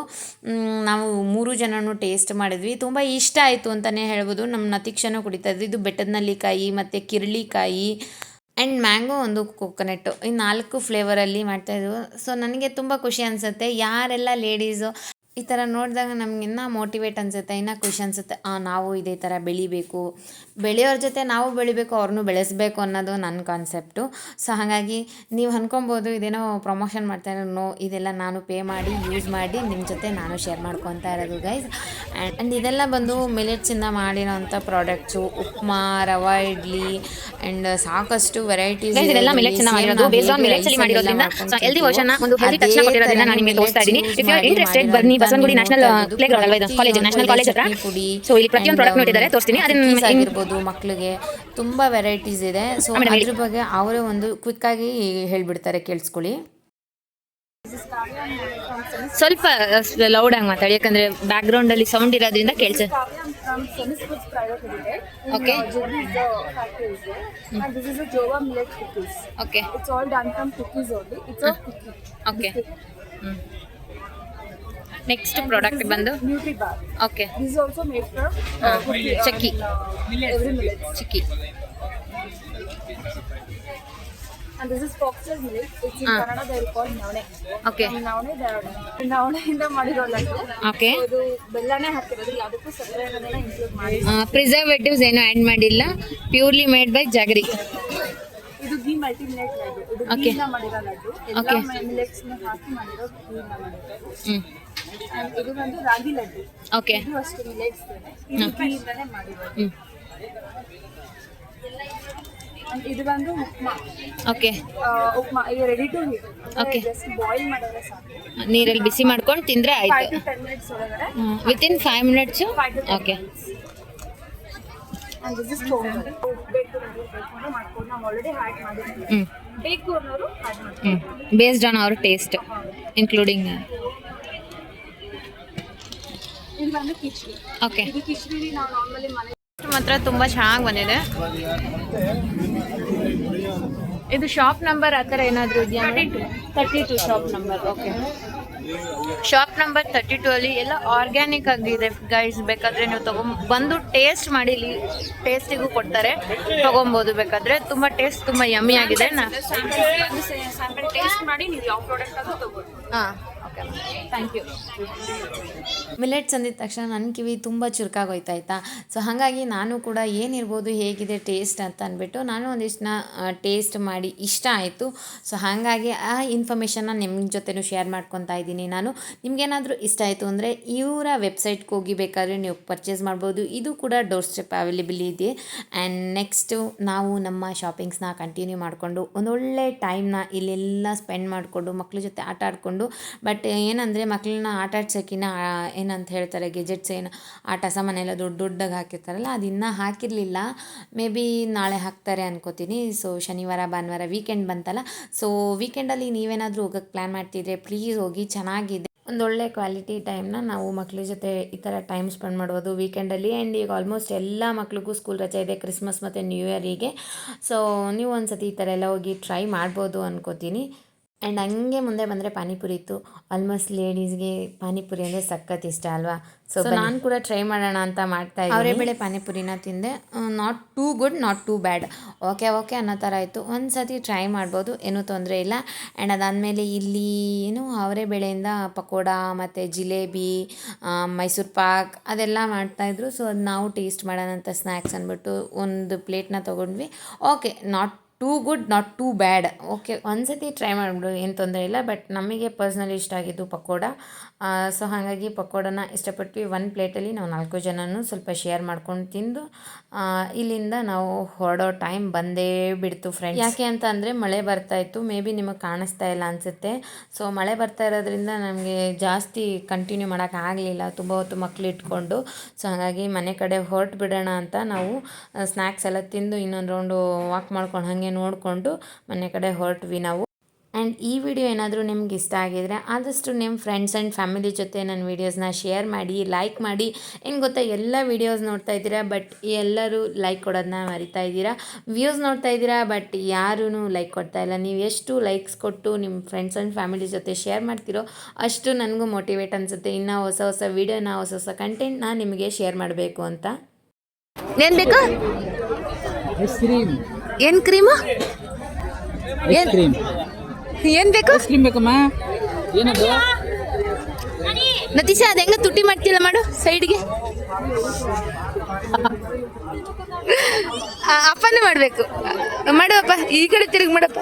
ನಾವು 3 ಜನನೂ ಟೇಸ್ಟ್ ಮಾಡಿದ್ವಿ. ತುಂಬ ಇಷ್ಟ ಆಯಿತು ಅಂತಲೇ ಹೇಳ್ಬೋದು. ನಮ್ಮ ನತೀಕ್ಷನು ಕುಡಿತಾ ಇದ್ವಿ. ಇದು ಬೆಟ್ಟದ ನಲ್ಲಿಕಾಯಿ ಮತ್ತು ಕಿರಳಿಕಾಯಿ ಆ್ಯಂಡ್ ಮ್ಯಾಂಗೋ, ಒಂದು ಕೊಕೊನೆಟ್ಟು, ಈ 4 ಫ್ಲೇವರಲ್ಲಿ ಮಾಡ್ತಾಯಿದ್ವು. ಸೊ ನನಗೆ ತುಂಬ ಖುಷಿ ಅನಿಸುತ್ತೆ. ಯಾರೆಲ್ಲ ಲೇಡೀಸು ಈ ಥರ ನೋಡಿದಾಗ ನಮ್ಗೆ ಇನ್ನೂ ಮೋಟಿವೇಟ್ ಅನಿಸುತ್ತೆ, ಇನ್ನೂ ಖುಷಿ ಅನಿಸುತ್ತೆ. ನಾವು ಇದೇ ಥರ ಬೆಳಿಬೇಕು, ಬೆಳೆಯೋರ ಜೊತೆ ನಾವು ಬೆಳಿಬೇಕು, ಅವ್ರನ್ನೂ ಬೆಳೆಸಬೇಕು ಅನ್ನೋದು ನನ್ನ ಕಾನ್ಸೆಪ್ಟು. ಸೊ ಹಾಗಾಗಿ ನೀವು ಅಂದ್ಕೊಬೋದು ಇದೇನೋ ಪ್ರಮೋಷನ್ ಮಾಡ್ತಾಯಿರೋ. ನೋ, ಇದೆಲ್ಲ ನಾನು ಪೇ ಮಾಡಿ ಯೂಸ್ ಮಾಡಿ ನಿಮ್ಮ ಜೊತೆ ನಾನು ಶೇರ್ ಮಾಡ್ಕೊತಾ ಇರೋದು ಗೈಸ್. ಆ್ಯಂಡ್ ಇದೆಲ್ಲ ಬಂದು ಮಿಲೆಟ್ಸಿಂದ ಮಾಡಿರೋಂಥ ಪ್ರಾಡಕ್ಟ್ಸು. ಉಪ್ಮಾ, ರವಾ ಇಡ್ಲಿ ಆ್ಯಂಡ್ ಸಾಕಷ್ಟು ವೆರೈಟೀಸ್ ಇದೆಲ್ಲ ಮಿಲೆಟ್ಸಿಂದ ಮಾಡಿರೋದು. ಬೇಸ್ಡ್ ಆನ್ ಮಿಲೆಟ್ಸ್ ಅಲ್ಲಿ ಮಾಡಿರೋದ್ರಿಂದ ಹೆಲ್ದಿ ವರ್ಷನ್ ಒಂದು ಹೆಲ್ದಿ ಟಚ್ ಕೊಟ್ಟಿರೋದ್ರಿಂದ ನಾನು ನಿಮಗೆ ತೋರಿಸ್ತಾ ಇದ್ದೀನಿ. ಇಫ್ ಯು ಆರ್ ಇಂಟ್ರೆಸ್ಟೆಡ್ ಬನ್ನಿ, ಬಸವನಗುಡಿ ನ್ಯಾಷನಲ್ ಪ್ಲೇ ಗ್ರೌಂಡ್ ಅಲ್ವಾ ಇದು, ಕಾಲೇಜ್, ನ್ಯಾಷನಲ್ ಕಾಲೇಜ್ ಹತ್ರ. ಸೊ ಇಲ್ಲಿ ಪ್ರತಿಯೊಂದು ಪ್ರಾಡಕ್ಟ್ ಇಟ್ಟಿದ್ದಾರೆ, ತೋರಿಸ್ತೀನಿ. ಅದನ್ನ ಆಗಿರ್ಬೋದು, ಮಕ್ಕಳಿಗೆ ತುಂಬ ವೆರೈಟೀಸ್ ಇದೆ. ಸೊ ಅದ್ರ ಬಗ್ಗೆ ಅವರೇ ಒಂದು ಕ್ವಿಕ್ ಆಗಿ ಹೇಳ್ಬಿಡ್ತಾರೆ, ಕೇಳಿಸ್ಕೊಳ್ಳಿ. ಸ್ವಲ್ಪ ಲೌಡ್ ಆಗಿ ಮಾತಾಡಿ, ಯಾಕಂದ್ರೆ ಬ್ಯಾಕ್ ಗ್ರೌಂಡ್ ಅಲ್ಲಿ ಸೌಂಡ್ ಇರೋದ್ರಿಂದ ಕೇಳಿಸುತ್ತೆ. Okay. And this is a Jova millet cookies. Okay. It's all done from cookies only. It's a cookie. Okay. Next product ಬಂದು Nutri bar. Okay, This is also made from cookie, ಚಕ್ಕಿ, every millet. Chikki. And this is Fox's millet. It's in Kannada they will call navne. Okay. Navne navne ಇಂದ ಮಾಡಿರೋ laddu. Okay. ಇದು ಬೆಲ್ಲನೇ ಹಾಕಿರೋದು, ಯಾವುದಕ್ಕೂ ಸಕ್ಕರೆ ಅನ್ನೋದನ್ನ include ಮಾಡಿ. ಪ್ರಿಸರ್ವೇಟಿವ್ಸ್ ಏನು ಆ್ಯಡ್ ಮಾಡಿಲ್ಲ, ಪ್ಯೂರ್ಲಿ ಮೇಡ್ ಬೈ ಜಾಗರಿ. ಇದು ಘೀ ಮಲ್ಟಿ ಮಿಲೆಟ್ ಲಡ್ಡು. ಇದು Okay. ಘೀನ ಮಾಡಿರೋ ಲಡ್ಡು. Okay. ಎಲ್ಲ ಮಿಲೆಟ್ಸ್ ನ ಹಾಕಿ ಮಾಡಿರೋ ಘೀನ ಮಾಡಿರೋದು. ಹ್ಞೂ, And ಇದು ಬಂದು ರಾಗಿ ಲಡ್ಡು. ಓಕೆ. ಇದು ಅಷ್ಟು ಮಿಲೆಟ್ಸ್ ಇದು ಘೀಯಿಂದನೇ ಮಾಡಿರೋದು. ಹ್ಞೂ, And ಇದು ಬಂದು ಉಪ್ಮಾ. ಓಕೆ. ಉಪ್ಮಾ ಇದು ready to heat. Okay. Just boil ಮಾಡಿದ್ರೆ ಸಾಕು. ನೀರಲ್ಲಿ ಬಿಸಿ ಮಾಡ್ಕೊಂಡು ತಿಂದರೆ 5 ಆಯಿತು. to 10 minutes ಒಳಗಡೆ. Within 5 minutes. 5 to 10 okay. minutes. And this is powder. ಬೇಕು ಮಾಡ್ಕೊಂಡು ನಾವು ಆಲ್ರೆಡಿ ಹ್ಯಾಡ್ ಮಾಡಿದ್ದೀವಿ. ಹ್ಞೂ, ಬೇಕು ಅನ್ನೋರು ಹ್ಯಾಡ್ ಮಾಡ್ತಾರೆ. ಹ್ಞೂ, based on our taste including. ಇದು ಬಂದು ಕಿಚಡಿ. ಓಕೆ. ಇದು ಕಿಚಡಿ ನಾವು ನಾರ್ಮಲಿ ಮನೆ ಮಾತ್ರ ತುಂಬ ಚೆನ್ನಾಗಿ ಬಂದಿದೆ. ಇದು ಶಾಪ್ ನಂಬರ್ ಆ ಥರ ಏನಾದರೂ ಇದೆಯಾ? 32 shop number. Okay, shop number 32 ಅಲ್ಲಿ ಎಲ್ಲ ಆರ್ಗ್ಯಾನಿಕ್ ಆಗಿದೆ ಗೈಸ್. ಬೇಕಾದರೆ ನೀವು ಬಂದು ಟೇಸ್ಟ್ ಮಾಡಿ, ಇಲ್ಲಿ ಟೇಸ್ಟಿಗೂ ಕೊಡ್ತಾರೆ, ತೊಗೊಬೋದು ಬೇಕಾದರೆ. ತುಂಬ ಟೇಸ್ಟ್ ತುಂಬ ಯಮ್ಮಿ ಆಗಿದೆ. ಸ್ಯಾಂಪಲ್ ಟೇಸ್ಟ್ ಮಾಡಿ ನೀವು ಯಾವ ಪ್ರಾಡಕ್ಟ್ ಆದರೂ ತಗೊಳ್ಳಿ. ಹಾಂ, ಓಕೆ, ಥ್ಯಾಂಕ್ ಯು. ಮಿಲೆಟ್ಸ್ ಅಂದಿದ ತಕ್ಷಣ ನನ್ನ ಕಿವಿ ತುಂಬ ಚುರುಕಾಗೋಯ್ತು ಆಯಿತಾ. ಸೊ ಹಾಗಾಗಿ ನಾನು ಕೂಡ ಏನಿರ್ಬೋದು, ಹೇಗಿದೆ ಟೇಸ್ಟ್ ಅಂತ ಅಂದ್ಬಿಟ್ಟು ನಾನು ಒಂದಿಷ್ಟನ್ನ ಟೇಸ್ಟ್ ಮಾಡಿ ಇಷ್ಟ ಆಯಿತು. ಸೊ ಹಾಗಾಗಿ ಆ ಇನ್ಫಾರ್ಮೇಷನ್ನ ನಿಮ್ಮ ಜೊತೆನೂ ಶೇರ್ ಮಾಡ್ಕೊತಾ ಇದ್ದೀನಿ ನಾನು. ನಿಮಗೇನಾದರೂ ಇಷ್ಟ ಆಯಿತು ಅಂದರೆ ಇವರ ವೆಬ್ಸೈಟ್ಗೆ ಹೋಗಿ ಬೇಕಾದರೆ ನೀವು ಪರ್ಚೇಸ್ ಮಾಡ್ಬೋದು. ಇದು ಕೂಡ ಡೋರ್ ಸ್ಟೆಪ್ ಅವೈಲೇಬಲ್ ಇದೆ. ಆ್ಯಂಡ್ ನೆಕ್ಸ್ಟು ನಾವು ನಮ್ಮ ಶಾಪಿಂಗ್ಸ್ನ ಕಂಟಿನ್ಯೂ ಮಾಡಿಕೊಂಡು ಒಂದೊಳ್ಳೆ ಟೈಮ್ನ ಇಲ್ಲೆಲ್ಲ ಸ್ಪೆಂಡ್ ಮಾಡಿಕೊಂಡು ಮಕ್ಳ ಜೊತೆ ಆಟ ಆಡಿಕೊಂಡು ಬಟ್ಟೆ ಏನಂದರೆ ಮಕ್ಕಳನ್ನ ಆಟ ಆಡ್ಸೋಕ್ಕಿನ್ನ ಏನಂತ ಹೇಳ್ತಾರೆ ಗೆಜೆಟ್ಸ್ ಏನು ಆಟ ಸಾಮಾನೆಲ್ಲ ದೊಡ್ಡ ದೊಡ್ಡದಾಗಿ ಹಾಕಿರ್ತಾರಲ್ಲ ಅದು ಇನ್ನೂ ಹಾಕಿರಲಿಲ್ಲ. ಮೇ ಬಿ ನಾಳೆ ಹಾಕ್ತಾರೆ ಅನ್ಕೋತೀನಿ. ಸೊ ಶನಿವಾರ ಭಾನುವಾರ ವೀಕೆಂಡ್ ಬಂತಲ್ಲ, ಸೊ ವೀಕೆಂಡಲ್ಲಿ ನೀವೇನಾದರೂ ಹೋಗೋಕ್ಕೆ ಪ್ಲ್ಯಾನ್ ಮಾಡ್ತಿದ್ರೆ ಪ್ಲೀಸ್ ಹೋಗಿ, ಚೆನ್ನಾಗಿದೆ. ಒಂದೊಳ್ಳೆ ಕ್ವಾಲಿಟಿ ಟೈಮ್ನ ನಾವು ಮಕ್ಳ ಜೊತೆ ಈ ಥರ ಟೈಮ್ ಸ್ಪೆಂಡ್ ಮಾಡ್ಬೋದು ವೀಕೆಂಡಲ್ಲಿ. ಆ್ಯಂಡ್ ಈಗ ಆಲ್ಮೋಸ್ಟ್ ಎಲ್ಲ ಮಕ್ಳಿಗೂ ಸ್ಕೂಲ್ ರಜೆ ಇದೆ, ಕ್ರಿಸ್ಮಸ್ ಮತ್ತು ನ್ಯೂ ಇಯರಿಗೆ. ಸೊ ನೀವು ಒಂದು ಸತಿ ಈ ಥರ ಎಲ್ಲ ಹೋಗಿ ಟ್ರೈ ಮಾಡ್ಬೋದು ಅನ್ಕೋತೀನಿ. ಆ್ಯಂಡ್ ಹಂಗೆ ಮುಂದೆ ಬಂದರೆ ಪಾನಿಪುರಿ ಇತ್ತು. ಆಲ್ಮೋಸ್ಟ್ ಲೇಡೀಸ್ಗೆ ಪಾನಿಪುರಿ ಅಂದರೆ ಸಖತ್ ಇಷ್ಟ ಅಲ್ವಾ. ಸೊ ನಾನು ಕೂಡ ಟ್ರೈ ಮಾಡೋಣ ಅಂತ ಮಾಡ್ತಾ ಇದ್ದೀನಿ. ಅವರೇ ಬೇಳೆ ಪಾನಿಪುರಿನ ತಿಂದೆ. Not too good, not too bad, okay ಅನ್ನೋ ಥರ ಇತ್ತು. ಒಂದು ಸತಿ ಟ್ರೈ ಮಾಡ್ಬೋದು, ಏನೂ ತೊಂದರೆ ಇಲ್ಲ. ಆ್ಯಂಡ್ ಅದಾದಮೇಲೆ ಇಲ್ಲಿ ಏನು ಅವರೇ ಬೇಳೆಯಿಂದ ಪಕೋಡ ಮತ್ತು ಜಿಲೇಬಿ, ಮೈಸೂರು ಪಾಕ್ ಅದೆಲ್ಲ ಮಾಡ್ತಾಯಿದ್ರು. ಸೊ ಅದು ನಾವು ಟೇಸ್ಟ್ ಮಾಡೋಣ ಅಂತ ಸ್ನ್ಯಾಕ್ಸ್ ಅಂದ್ಬಿಟ್ಟು ಒಂದು ಪ್ಲೇಟ್ನ ತೊಗೊಂಡ್ವಿ. Okay, not too good, not too bad, okay ಒಂದು ಸತಿ ಟ್ರೈ ಮಾಡಿಬಿಡು, ಏನು ತೊಂದರೆ ಇಲ್ಲ. ಬಟ್ ನಮಗೆ ಪರ್ಸ್ನಲಿ ಇಷ್ಟ ಆಗಿದ್ದು ಪಕೋಡ. ಸೊ ಹಾಗಾಗಿ ಪಕೋಡನ ಇಷ್ಟಪಟ್ವಿ. ಒಂದು ಪ್ಲೇಟಲ್ಲಿ ನಾವು 4 ಜನನೂ ಸ್ವಲ್ಪ ಶೇರ್ ಮಾಡ್ಕೊಂಡು ತಿಂದು ಇಲ್ಲಿಂದ ನಾವು ಹೊರಡೋ ಟೈಮ್ ಬಂದೇ ಬಿಡ್ತು ಫ್ರೆಂಡ್ಸ್. ಯಾಕೆ ಅಂತ ಅಂದರೆ ಮಳೆ ಬರ್ತಾಯಿತ್ತು. ಮೇ ಬಿ ನಿಮಗೆ ಕಾಣಿಸ್ತಾ ಇಲ್ಲ ಅನಿಸುತ್ತೆ. ಸೊ ಮಳೆ ಬರ್ತಾ ಇರೋದ್ರಿಂದ ನಮಗೆ ಜಾಸ್ತಿ ಕಂಟಿನ್ಯೂ ಮಾಡೋಕ್ಕಾಗಲಿಲ್ಲ ತುಂಬ ಹೊತ್ತು ಮಕ್ಳು ಇಟ್ಕೊಂಡು. ಸೊ ಹಾಗಾಗಿ ಮನೆ ಕಡೆ ಹೊರಟು ಬಿಡೋಣ ಅಂತ ನಾವು ಸ್ನ್ಯಾಕ್ಸ್ ಎಲ್ಲ ತಿಂದು ಇನ್ನೊಂದು ರೌಂಡು ವಾಕ್ ಮಾಡ್ಕೊಂಡು ಹಾಗೆ ನೋಡಿಕೊಂಡು ಮನೆ ಕಡೆ ಹೊರಟ್ವಿ ನಾವು. ಆ್ಯಂಡ್ ಈ ವಿಡಿಯೋ ಏನಾದರೂ ನಿಮ್ಗೆ ಇಷ್ಟ ಆಗಿದರೆ ಆದಷ್ಟು ನಿಮ್ಮ ಫ್ರೆಂಡ್ಸ್ ಆ್ಯಂಡ್ ಫ್ಯಾಮಿಲಿ ಜೊತೆ ನನ್ನ ವೀಡಿಯೋಸ್ನ ಶೇರ್ ಮಾಡಿ, ಲೈಕ್ ಮಾಡಿ. ಏನು ಗೊತ್ತಾ, ಎಲ್ಲ ವೀಡಿಯೋಸ್ ನೋಡ್ತಾ ಇದ್ದೀರಾ ಬಟ್ ಎಲ್ಲರೂ ಲೈಕ್ ಕೊಡೋದನ್ನ ಮರಿತಾ ಇದ್ದೀರಾ. ವ್ಯೂಸ್ ನೋಡ್ತಾ ಇದ್ದೀರಾ ಬಟ್ ಯಾರೂ ಲೈಕ್ ಕೊಡ್ತಾ ಇಲ್ಲ. ನೀವು ಎಷ್ಟು ಲೈಕ್ಸ್ ಕೊಟ್ಟು ನಿಮ್ಮ ಫ್ರೆಂಡ್ಸ್ ಆ್ಯಂಡ್ ಫ್ಯಾಮಿಲಿ ಜೊತೆ ಶೇರ್ ಮಾಡ್ತೀರೋ ಅಷ್ಟು ನನಗೂ ಮೋಟಿವೇಟ್ ಅನಿಸುತ್ತೆ ಇನ್ನೂ ಹೊಸ ವೀಡಿಯೋನ, ಹೊಸ ಕಂಟೆಂಟ್ನ ನಿಮಗೆ ಶೇರ್ ಮಾಡಬೇಕು ಅಂತ. ಏನು ಬೇಕು? ಏನು ಕ್ರೀಮು? ಏನು ಬೇಕು? ಬೇಕಮ್ಮ? ಏನದು? ನತೀಶ ಅದು ಹೆಂಗ ತುಟಿ ಮಾಡ್ತಿಲ್ಲ, ಮಾಡು ಸೈಡ್ಗೆ. ಅಪ್ಪನೇ ಮಾಡಬೇಕು. ಮಾಡು ಅಪ್ಪ, ಈ ಕಡೆ ತಿರುಗಿ ಮಾಡಪ್ಪ.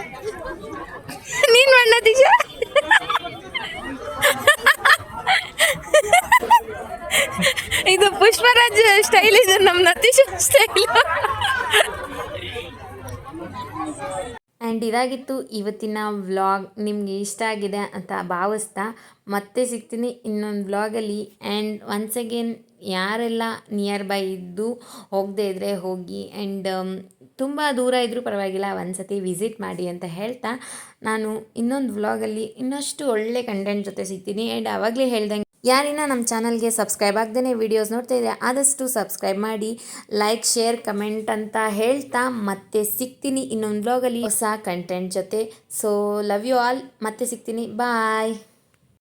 ನೀನು ಮಾಡು ನತೀಶ. ಇದು ಪುಷ್ಪರಾಜ್ ಸ್ಟೈಲ್, ಇದು ನಮ್ಮ ನತೀಶ ಸ್ಟೈಲ್. ಆ್ಯಂಡ್ ಇದಾಗಿತ್ತು ಇವತ್ತಿನ ವ್ಲಾಗ್. ನಿಮಗೆ ಇಷ್ಟ ಆಗಿದೆ ಅಂತ ಭಾವಿಸ್ತಾ ಮತ್ತೆ ಸಿಗ್ತೀನಿ ಇನ್ನೊಂದು ವ್ಲಾಗಲ್ಲಿ. ಆ್ಯಂಡ್ ಒನ್ಸ್ ಅಗೇನ್ ಯಾರೆಲ್ಲ ನಿಯರ್ ಬೈ ಇದ್ದು ಹೋಗದೇ ಇದ್ದರೆ ಹೋಗಿ, ಆ್ಯಂಡ್ ತುಂಬ ದೂರ ಇದ್ದರೂ ಪರವಾಗಿಲ್ಲ ಒಂದು ಸತಿ ವಿಸಿಟ್ ಮಾಡಿ ಅಂತ ಹೇಳ್ತಾ ನಾನು ಇನ್ನೊಂದು ವ್ಲಾಗಲ್ಲಿ ಇನ್ನಷ್ಟು ಒಳ್ಳೆ ಕಂಟೆಂಟ್ ಜೊತೆ ಸಿಗ್ತೀನಿ. ಆ್ಯಂಡ್ ಆವಾಗಲೇ ಹೇಳ್ದಂಗೆ ಯಾರಿನ ನಮ್ಮ ಚಾನಲ್ಗೆ ಸಬ್ಸ್ಕ್ರೈಬ್ ಆಗದೇ ವಿಡಿಯೋಸ್ ನೋಡ್ತಾ ಇದ್ದರೆ ಆದಷ್ಟು ಸಬ್ಸ್ಕ್ರೈಬ್ ಮಾಡಿ, ಲೈಕ್, ಶೇರ್, ಕಮೆಂಟ್ ಅಂತ ಹೇಳ್ತಾ ಮತ್ತೆ ಸಿಗ್ತೀನಿ ಇನ್ನೊಂದು ವ್ಲಾಗಲ್ಲಿ ಹೊಸ ಕಂಟೆಂಟ್ ಜೊತೆ. ಸೊ ಲವ್ ಯು ಆಲ್, ಮತ್ತೆ ಸಿಗ್ತೀನಿ, ಬಾಯ್.